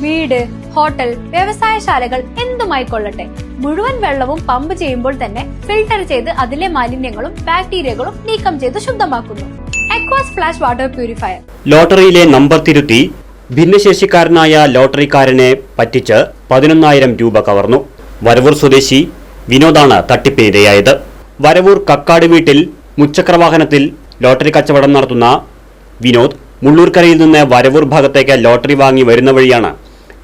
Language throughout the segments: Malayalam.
വീട്, ഹോട്ടൽ, വ്യവസായശാലകൾ എന്തുമായിക്കൊള്ളട്ടെ, മുഴുവൻ വെള്ളവും പമ്പ് ചെയ്യുമ്പോൾ തന്നെ ഫിൽട്ടർ ചെയ്ത് അതിലെ മാലിന്യങ്ങളും ബാക്ടീരിയകളും നീക്കം ചെയ്ത് ശുദ്ധമാക്കുന്നു. അക്വാസ് ഫ്ലാഷ് വാട്ടർ പ്യൂരിഫയർ. ലോട്ടറിയിലെ നമ്പർ തിരുത്തി ഭിന്നശേഷിക്കാരനായ ലോട്ടറിക്കാരനെ പറ്റിച്ച് 11,000 രൂപ കവർന്നു. വരവൂർ സ്വദേശി വിനോദാണ് തട്ടിപ്പിനിരയായത്. വരവൂർ കക്കാട് വീട്ടിൽ മുച്ചക്രവാഹനത്തിൽ ലോട്ടറി കച്ചവടം നടത്തുന്ന വിനോദ് മുള്ളൂർക്കരയിൽ നിന്ന് വരവൂർ ഭാഗത്തേക്ക് ലോട്ടറി വാങ്ങി വരുന്ന വഴിയാണ്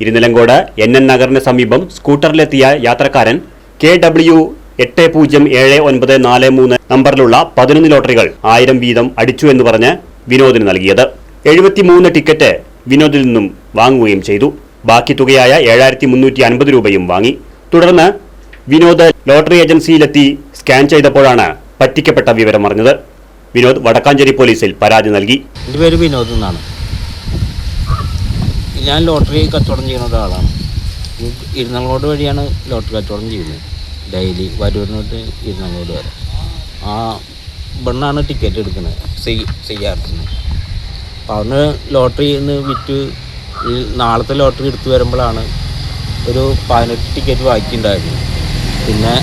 ഇരുനിലങ്കോട് NN നഗറിന് സമീപം സ്കൂട്ടറിലെത്തിയ യാത്രക്കാരൻ KW 807943 നമ്പറിലുള്ള 11 ലോട്ടറികൾ 1000 വീതം അടിച്ചു എന്ന് പറഞ്ഞ് വിനോദിന് നൽകിയത്. 73 ടിക്കറ്റ് വിനോദിൽ നിന്നും വാങ്ങുകയും ചെയ്തു. ബാക്കി തുകയായ 7350 രൂപയും വാങ്ങി. തുടർന്ന് വിനോദ് ലോട്ടറി ഏജൻസിയിലെത്തി സ്കാൻ ചെയ്തപ്പോഴാണ് പറ്റിക്കപ്പെട്ട വിവരം അറിഞ്ഞത്. വിനോദ് വടക്കാഞ്ചേരി പോലീസിൽ പരാതി നൽകി. എൻ്റെ പേര് വിനോദ് എന്നാണ്. ഞാൻ ലോട്ടറി കച്ചവടം ചെയ്യുന്ന ഒരാളാണ്. ഇരുന്നങ്ങോട് വഴിയാണ് ലോട്ടറി കച്ചവടം ചെയ്യുന്നത്. ഡെയിലി വരൂരിനോട്ട് ഇരുന്നങ്ങോട് വരെ ആ ഇവിടുന്നാണ് ടിക്കറ്റ് എടുക്കുന്നത് ചെയ്യാറുണ്ട്. അപ്പോൾ അന്ന് ലോട്ടറി ഇന്ന് വിറ്റ് നാളത്തെ ലോട്ടറി എടുത്തു വരുമ്പോഴാണ് ഒരു 18 ടിക്കറ്റ് ബാക്കിയുണ്ടായിരുന്നു. പിന്നെ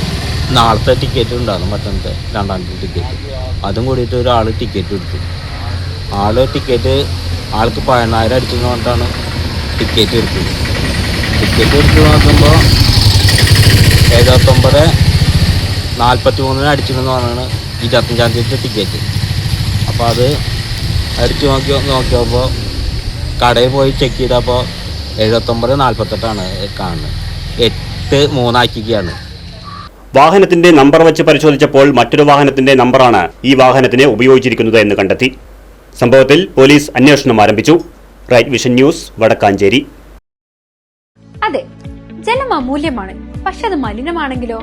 നാളത്തെ ടിക്കറ്റ് ഉണ്ടായിരുന്നു, മറ്റന്നത്തെ രണ്ടാമത്തെ ടിക്കറ്റ്. അതും കൂടിയിട്ട് ഒരാൾ ടിക്കറ്റ് എടുത്തു. ആൾക്ക് 14,000 അടിച്ചെന്ന് പറഞ്ഞിട്ടാണ് ടിക്കറ്റ് എടുത്തത്. ടിക്കറ്റ് എടുത്ത് നോക്കുമ്പോൾ 79:43 അടിച്ചിട്ടെന്ന് പറഞ്ഞാണ് 25-ാം തീയതി ടിക്കറ്റ്. അപ്പോൾ അത് അടിച്ച് നോക്കിയപ്പോൾ കടയിൽ പോയി ചെക്ക് ചെയ്തപ്പോൾ 79:48 കാണുന്നത്. 8-3 ആക്കിയാണ്. വാഹനത്തിന്റെ നമ്പർ വെച്ച് പരിശോധിച്ചപ്പോൾ മറ്റൊരു വാഹനത്തിന്റെ നമ്പറാണ് ഈ വാഹനത്തിന് ഉപയോഗിച്ചിരിക്കുന്നത് എന്ന് കണ്ടെത്തി. സംഭവത്തിൽ പോലീസ് അന്വേഷണം ആരംഭിച്ചു. Right vision news, Vadakkanchery. അതെ, ജലം അമൂല്യമാണ്. പക്ഷെ അത് മലിനമാണെങ്കിലോ?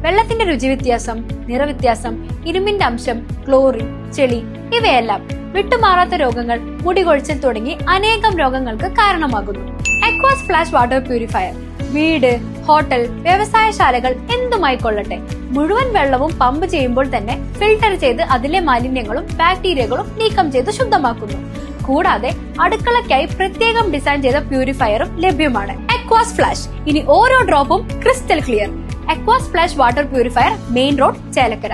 വെള്ളത്തിന്റെ രുചി വ്യത്യാസം, നിറവ്യത്യാസം, ഇരുമ്പിന്റെ അംശം, ക്ലോറിൻ, ചെളി ഇവയെല്ലാം വിട്ടുമാറാത്ത രോഗങ്ങൾ, മുടികൊഴിച്ചിൽ തുടങ്ങി അനേകം രോഗങ്ങൾക്ക് കാരണമാകുന്നു. അക്വാസ് ഫ്ലാഷ് വാട്ടർ പ്യൂരിഫയർ. വീട്, ഹോട്ടൽ, വ്യവസായശാലകൾ എന്തുമായിക്കൊള്ളട്ടെ, മുഴുവൻ വെള്ളവും പമ്പ് ചെയ്യുമ്പോൾ തന്നെ ഫിൽട്ടർ ചെയ്ത് അതിലെ മാലിന്യങ്ങളും ബാക്ടീരിയകളും നീക്കം ചെയ്ത് ശുദ്ധമാക്കുന്നു. കൂടാതെ അടുക്കളയ്ക്കായി പ്രത്യേകം ഡിസൈൻ ചെയ്ത പ്യൂരിഫയറും ലഭ്യമാണ്. Aquas flash. ഇനി ഓരോ ഡ്രോപ്പും crystal clear. Aquas flash water purifier, main road, Chelakkara.